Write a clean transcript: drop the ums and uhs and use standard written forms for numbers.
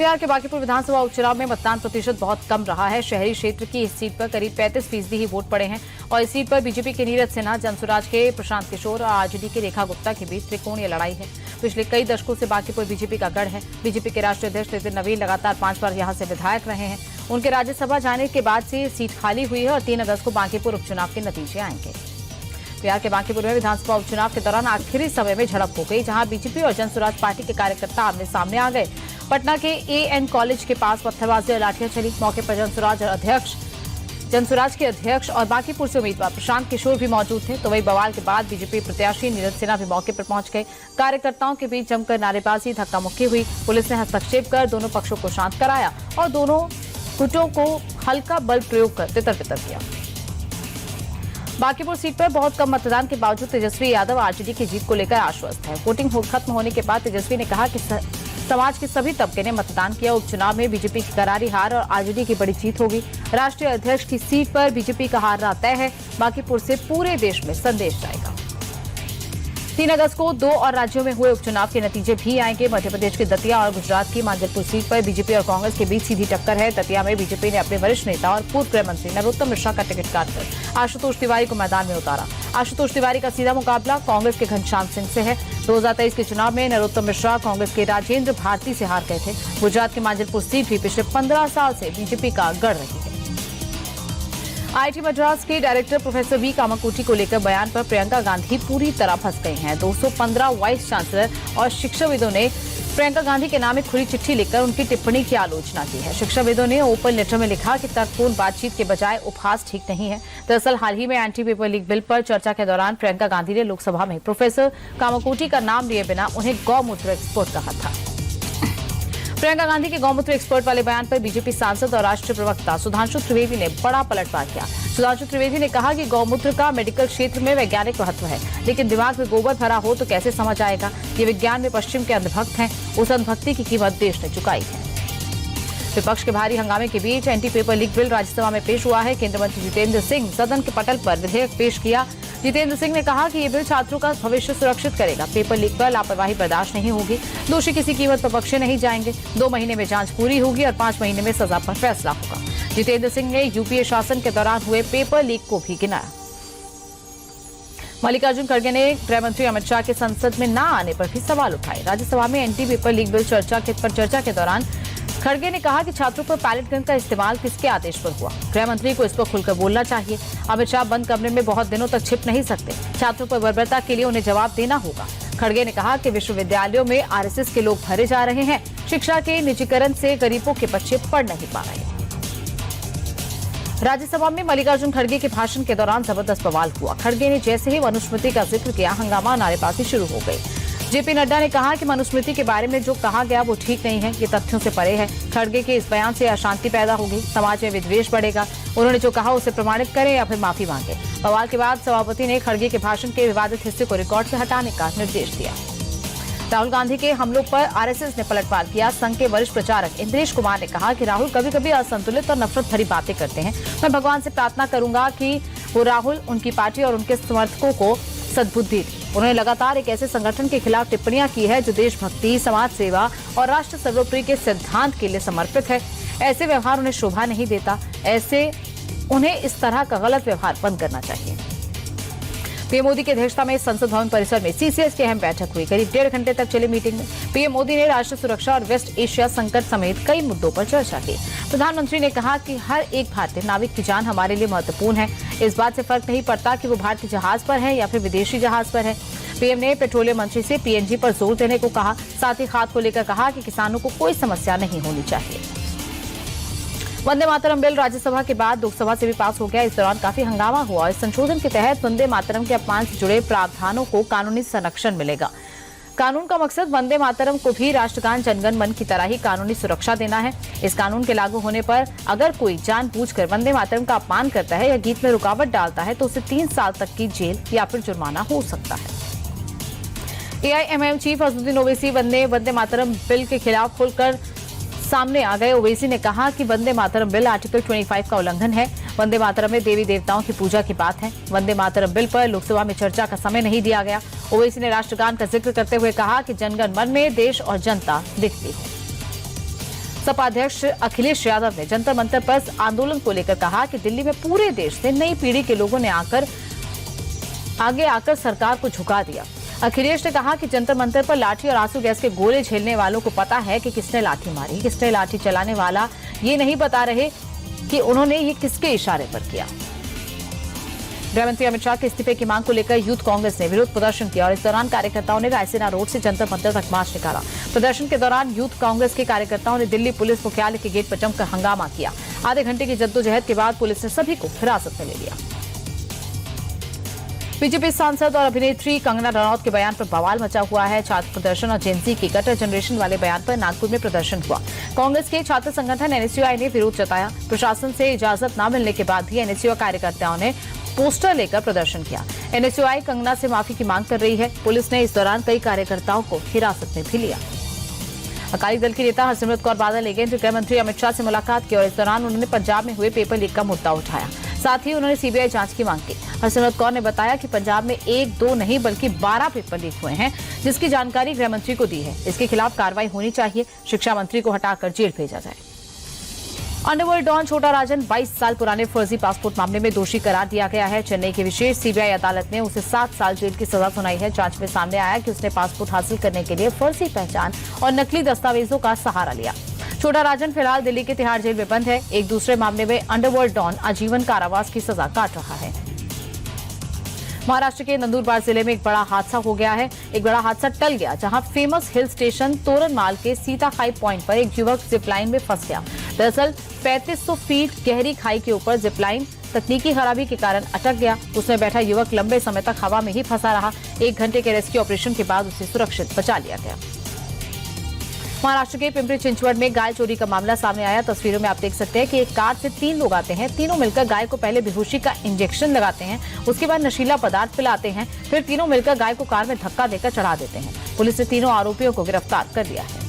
बिहार के बांकीपुर विधानसभा उपचुनाव में मतदान प्रतिशत बहुत कम रहा है। शहरी क्षेत्र की इस सीट पर करीब 35% ही वोट पड़े हैं और इस सीट पर बीजेपी के नीरज सिन्हा, जनसुराज के प्रशांत किशोर और आरजेडी के रेखा गुप्ता के बीच त्रिकोणीय लड़ाई है। पिछले कई दशकों से बांकीपुर बीजेपी का गढ़ है। बीजेपी के राष्ट्रीय अध्यक्ष नितिन नवीन लगातार 5 बार यहां से विधायक रहे हैं। उनके राज्यसभा जाने के बाद से सीट खाली हुई है और 3 अगस्त को बांकीपुर उपचुनाव के नतीजे आएंगे। बिहार के बांकीपुर में विधानसभा उपचुनाव के दौरान आखिरी समय में झड़प हो गई, जहां बीजेपी और जनसुराज पार्टी के कार्यकर्ता आमने सामने आ गए। पटना के एएन कॉलेज के पास पत्थरबाजी और लाठियां चली। मौके पर जनसुराज के अध्यक्ष और बांकीपुर से उम्मीदवार प्रशांत किशोर भी मौजूद थे। तो वही बवाल के बाद बीजेपी प्रत्याशी नीरज सिन्हा भी मौके पर पहुंच गए। कार्यकर्ताओं के बीच जमकर नारेबाजी, धक्का मुक्की हुई। पुलिस ने हस्तक्षेप कर दोनों पक्षों को शांत कराया और दोनों गुटों को हल्का बल प्रयोग कर तितर-बितर किया। बांकीपुर सीट पर बहुत कम मतदान के बावजूद तेजस्वी यादव आरजेडी की जीत को लेकर आश्वस्त है। वोटिंग खत्म होने के बाद तेजस्वी ने कहा कि समाज के सभी तबके ने मतदान किया। उपचुनाव में बीजेपी की करारी हार और आरजेडी की बड़ी जीत होगी। राष्ट्रीय अध्यक्ष की सीट पर बीजेपी का हारना तय है। बांकीपुर से पूरे देश में संदेश जाएगा। 3 अगस्त को 2 और राज्यों में हुए उपचुनाव के नतीजे भी आएंगे। मध्य प्रदेश के दतिया और गुजरात की मांजलपुर सीट पर बीजेपी और कांग्रेस के बीच सीधी टक्कर है। दतिया में बीजेपी ने अपने वरिष्ठ नेता और पूर्व गृह मंत्री नरोत्तम मिश्रा का टिकट काटकर आशुतोष तिवारी को मैदान में उतारा। आशुतोष तिवारी का सीधा मुकाबला कांग्रेस के घनश्याम सिंह से है। 2023 के चुनाव में नरोत्तम मिश्रा कांग्रेस के राजेंद्र भारती से हार गए थे। गुजरात की मांजलपुर सीट भी पिछले 15 साल से बीजेपी का गढ़ रही है। आईआईटी मद्रास के डायरेक्टर प्रोफेसर वी कामाकोटी को लेकर बयान पर प्रियंका गांधी पूरी तरह फंस गई हैं। 215 वाइस चांसलर और शिक्षाविदों ने प्रियंका गांधी के नाम एक खुली चिट्ठी लिखकर उनकी टिप्पणी की आलोचना की है। शिक्षाविदों ने ओपन लेटर में लिखा कि तर्कपूर्ण बातचीत के बजाय उपहास ठीक नहीं है। दरअसल हाल ही में एंटी पेपर लीक बिल पर चर्चा के दौरान प्रियंका गांधी ने लोकसभा में प्रोफेसर कामाकोटी का नाम लिए बिना उन्हें गौमूत्र एक्सपर्ट कहा था। प्रियंका गांधी के गौमूत्र एक्सपर्ट वाले बयान पर बीजेपी सांसद और राष्ट्रीय प्रवक्ता सुधांशु त्रिवेदी ने बड़ा पलटवार किया। सुधांशु त्रिवेदी ने कहा कि गौमूत्र का मेडिकल क्षेत्र में वैज्ञानिक महत्व है, लेकिन दिमाग में गोबर भरा हो तो कैसे समझ आएगा। ये विज्ञान में पश्चिम के अंधभक्त हैं। उस अंधभक्ति की कीमत देश ने चुकाई है। विपक्ष के भारी हंगामे के बीच anti paper leak bill Rajya Sabha में पेश हुआ है। केंद्रीय मंत्री जितेंद्र सिंह सदन के पटल पर विधेयक पेश किया। जितेंद्र सिंह ने कहा कि ये बिल छात्रों का भविष्य सुरक्षित करेगा। पेपर लीक पर लापरवाही बर्दाश्त नहीं होगी। दोषी किसी कीमत पर बख्शे नहीं जाएंगे। 2 महीने में जांच पूरी होगी और 5 महीने में सजा पर फैसला होगा। जितेंद्र सिंह ने यूपीए शासन के दौरान हुए पेपर लीक को भी गिनाया। मल्लिकार्जुन खड़गे ने गृह मंत्री अमित शाह के संसद में न आने पर भी सवाल उठाए। राज्यसभा में एंटी पेपर लीक बिल चर्चा के दौरान खड़गे ने कहा कि छात्रों पर पैलेट गन का इस्तेमाल किसके आदेश पर हुआ। गृह मंत्री को इस पर खुलकर बोलना चाहिए। अमित शाह बंद कमरे में बहुत दिनों तक छिप नहीं सकते। छात्रों पर बर्बरता के लिए उन्हें जवाब देना होगा। खड़गे ने कहा कि विश्वविद्यालयों में आरएसएस के लोग भरे जा रहे हैं। शिक्षा के निजीकरण से गरीबों के बच्चे पढ़ नहीं पा रहे। राज्यसभा में मल्लिकार्जुन खड़गे के भाषण के दौरान जबरदस्त बवाल हुआ। खड़गे ने जैसे ही मनुस्मृति का जिक्र किया, हंगामा, नारेबाजी शुरू हो गई। जेपी नड्डा ने कहा कि मनुस्मृति के बारे में जो कहा गया वो ठीक नहीं है, ये तथ्यों से परे है। खड़गे के इस बयान से अशांति पैदा होगी, समाज में विद्वेष बढ़ेगा। उन्होंने जो कहा उसे प्रमाणित करें या फिर माफी मांगे। बवाल के बाद सभापति ने खड़गे के भाषण के विवादित हिस्से को रिकॉर्ड से हटाने का निर्देश दिया। राहुल गांधी के हमलों पर आरएसएस ने पलटवार किया। संघ के वरिष्ठ प्रचारक इंद्रेश कुमार ने कहा कि राहुल कभी कभी असंतुलित और नफरत भरी बातें करते हैं। मैं भगवान से प्रार्थना करूंगा कि वो राहुल, उनकी पार्टी और उनके समर्थकों को सद्बुद्धि दी। उन्होंने लगातार एक ऐसे संगठन के खिलाफ टिप्पणियां की है जो देशभक्ति, समाज सेवा और राष्ट्र सर्वोपरि के सिद्धांत के लिए समर्पित है। ऐसे व्यवहार उन्हें शोभा नहीं देता। उन्हें इस तरह का गलत व्यवहार बंद करना चाहिए। पीएम मोदी की अध्यक्षता में संसद भवन परिसर में सीसीएस की अहम बैठक हुई। करीब 1.5 घंटे तक चली मीटिंग में पीएम मोदी ने राष्ट्रीय सुरक्षा और वेस्ट एशिया संकट समेत कई मुद्दों पर चर्चा की। प्रधानमंत्री ने कहा कि हर एक भारतीय नाविक की जान हमारे लिए महत्वपूर्ण है। इस बात से फर्क नहीं पड़ता कि वो भारतीय जहाज पर है या फिर विदेशी जहाज पर है। पीएम ने पेट्रोलियम मंत्री से पीएनजी पर जोर देने को कहा। साथ ही खाद को लेकर कहा कि किसानों को कोई समस्या नहीं होनी चाहिए। वंदे मातरम बिल राज्यसभा के बाद लोकसभा से भी पास हो गया। इस दौरान काफी हंगामा हुआ। इस संशोधन के तहत वंदे मातरम के अपमान से जुड़े प्रावधानों को कानूनी संरक्षण मिलेगा। कानून का मकसद वंदे मातरम को भी राष्ट्रगान जनगण मन की तरह ही कानूनी सुरक्षा देना है। इस कानून के लागू होने पर अगर कोई जानबूझकर वंदे मातरम का अपमान करता है या गीत में रुकावट डालता है तो उसे 3 साल तक की जेल या फिर जुर्माना हो सकता है। AIMIM chief Azharuddin Owaisi Vande Mataram bill के खिलाफ खुलकर सामने आ गए। ओवैसी ने कहा कि वंदे मातरम बिल आर्टिकल 25 का उल्लंघन है। वंदे मातरम में देवी देवताओं की पूजा की बात है। वंदे मातरम बिल पर लोकसभा में चर्चा का समय नहीं दिया गया। ओवैसी ने राष्ट्रगान का जिक्र करते हुए कहा कि जनगण मन में देश और जनता दिखती है। सपा अध्यक्ष अखिलेश यादव ने जंतर मंतर पर आंदोलन को लेकर कहा कि दिल्ली में पूरे देश से नई पीढ़ी के लोगों ने आगे आकर सरकार को झुका दिया। अखिलेश ने कहा कि जंतर मंतर पर लाठी और आंसू गैस के गोले झेलने वालों को पता है कि किसने लाठी मारी, किसने लाठी चलाने वाला ये नहीं बता रहे कि उन्होंने ये किसके इशारे पर किया। गृहमंत्री अमित शाह के इस्तीफे की मांग को लेकर यूथ कांग्रेस ने विरोध प्रदर्शन किया और इस दौरान कार्यकर्ताओं ने रायसीना रोड से जंतर मंतर तक मार्च निकाला। प्रदर्शन के दौरान यूथ कांग्रेस के कार्यकर्ताओं ने दिल्ली पुलिस मुख्यालय के गेट पर जमकर हंगामा किया। आधे घंटे की जद्दोजहद के बाद पुलिस ने सभी को हिरासत में ले लिया। बीजेपी सांसद और अभिनेत्री कंगना रनौत के बयान पर बवाल मचा हुआ है। छात्र प्रदर्शन और जेनजी की कटर जनरेशन वाले बयान पर नागपुर में प्रदर्शन हुआ। कांग्रेस के छात्र संगठन एनएसयूआई ने विरोध जताया। प्रशासन से इजाजत न मिलने के बाद भी एनएसयूआई कार्यकर्ताओं ने पोस्टर लेकर प्रदर्शन किया। एनएसयूआई कंगना से माफी की मांग कर रही है। पुलिस ने इस दौरान कई कार्यकर्ताओं को हिरासत में भी लिया। अकाली दल की नेता हरसिमरत कौर बादल ने केंद्रीय गृह मंत्री अमित शाह से मुलाकात की और इस दौरान उन्होंने पंजाब में हुए पेपर लीक का मुद्दा उठाया। साथ ही उन्होंने सीबीआई जांच की मांग की। हरसिमरत कौर ने बताया कि पंजाब में 1, 2 नहीं बल्कि 12 पेपर लीक हुए हैं, जिसकी जानकारी गृह मंत्री को दी है। इसके खिलाफ कार्रवाई होनी चाहिए। शिक्षा मंत्री को हटाकर जेल भेजा जाए। अंडरवर्ल्ड डॉन छोटा राजन 22 साल पुराने फर्जी पासपोर्ट मामले में दोषी करार दिया गया है। चेन्नई की विशेष सीबीआई अदालत ने उसे 7 साल जेल की सजा सुनाई है। जांच में सामने आया कि उसने पासपोर्ट हासिल करने के लिए फर्जी पहचान और नकली दस्तावेजों का सहारा लिया। छोटा राजन फिलहाल दिल्ली के तिहाड़ जेल में बंद है। एक दूसरे मामले में अंडरवर्ल्ड डॉन आजीवन कारावास की सजा काट रहा है। महाराष्ट्र के नंदुरबार जिले में एक बड़ा हादसा हो गया है। एक बड़ा हादसा टल गया, जहां फेमस हिल स्टेशन तोरणमाल के सीता खाई पॉइंट पर एक युवक जिपलाइन में फंस गया। दरअसल 3500 फीट गहरी खाई के ऊपर जिपलाइन तकनीकी खराबी के कारण अटक गया। उसमें बैठा युवक लंबे समय तक हवा में ही फंसा रहा। 1 घंटे के रेस्क्यू ऑपरेशन के बाद उसे सुरक्षित बचा लिया गया। महाराष्ट्र के पिंपरी चिंचवड में गाय चोरी का मामला सामने आया। तस्वीरों में आप देख सकते हैं कि एक कार से 3 लोग आते हैं। तीनों मिलकर गाय को पहले बेहोशी का इंजेक्शन लगाते हैं, उसके बाद नशीला पदार्थ पिलाते हैं, फिर तीनों मिलकर गाय को कार में धक्का देकर चढ़ा देते हैं। पुलिस ने तीनों आरोपियों को गिरफ्तार कर लिया है।